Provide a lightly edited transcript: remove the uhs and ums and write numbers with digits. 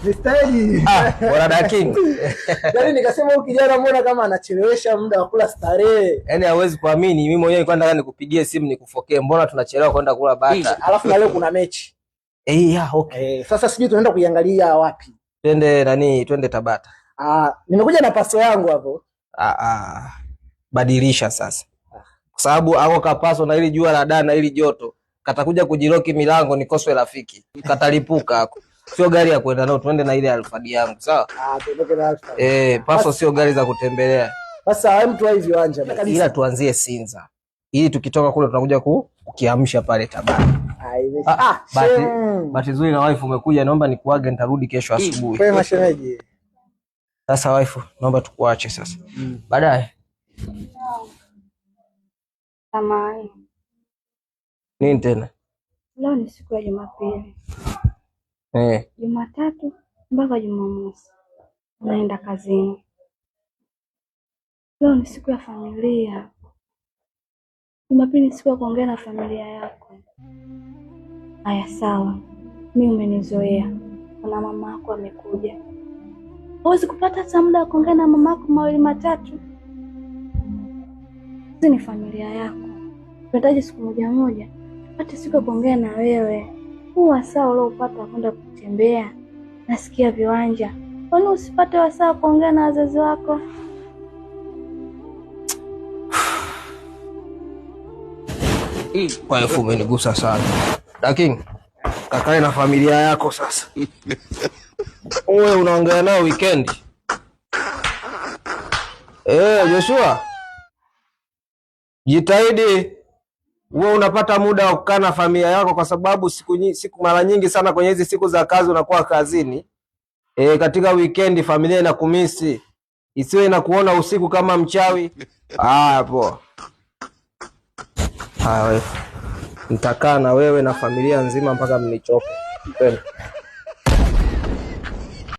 Mistari. Bora Daking. Yaani nikasema huyu kijana mbona kama anachelewesha muda wa kula starehe. Yaani hauwezi kuamini, mimi mwenyewe nilikuwa nataka nikupigie simu nikufokee. Mbona tunachelewa kwenda kula bata? Alafu na leo kuna mechi. Okay. Sasa sijui tunaenda kuiangalia wapi. Twende Tabata. Nimekuja na paso yangu hapo. Badilisha sasa. Kwa sababu hako kapaso na ili jua la dana na ili joto. Katakuja kujiroki milango nikoswe rafiki. Katalipuka hako. Sio gari ya kwenda nao, tuende na ile Alfadi yangu, sawa? Tuende na Alfadi. Paso sio gari za kutembelea. Sasa mtu wa hivi wanja kabisa. Ila tuanzie Sinza. Ili tukitoka kule tunakuja kukiamsha pale Tabata. Bahati nzuri na wife umekuja, naomba nikuage, nitarudi kesho asubuhi. Kwa mashemeji. Sasa wife, naomba tukuache sasa. Baadaye. Samahani. Nini tena? Leo ni siku ya Jumapili. Jumatatu mpaka Jumamosi unaenda kazini. Leo ni siku ya familia. Jumapili ni siku ya kuongea na familia yako. Haya sawa, mimi umenizoea. Kuna mama yako amekuja. Huwezi kupata hata muda wa kuongea na mama yako mawili matatu? Hizi ni familia yako. Tunahitaji siku moja hata siku ya kuongea na wewe. Huu wasaa uliopata kwenda kutembea, nasikia viwanja. Kwani usipate wasaa kuongea na wazazi wako? Kwa hiyo umenigusa sana. Lakini kakae na familia yako sasa. Wewe unaongea nao weekend. Joshua. Jitahidi wewe unapata muda wa kukaa na familia yako, kwa sababu siku mara nyingi sana kwenye hizi siku za kazi unakuwa kazini. Katika weekend familia inakumisi. Isiwe inakuona usiku kama mchawi. Poa. Wewe. Nitakaa na wewe na familia nzima mpaka mnichoke.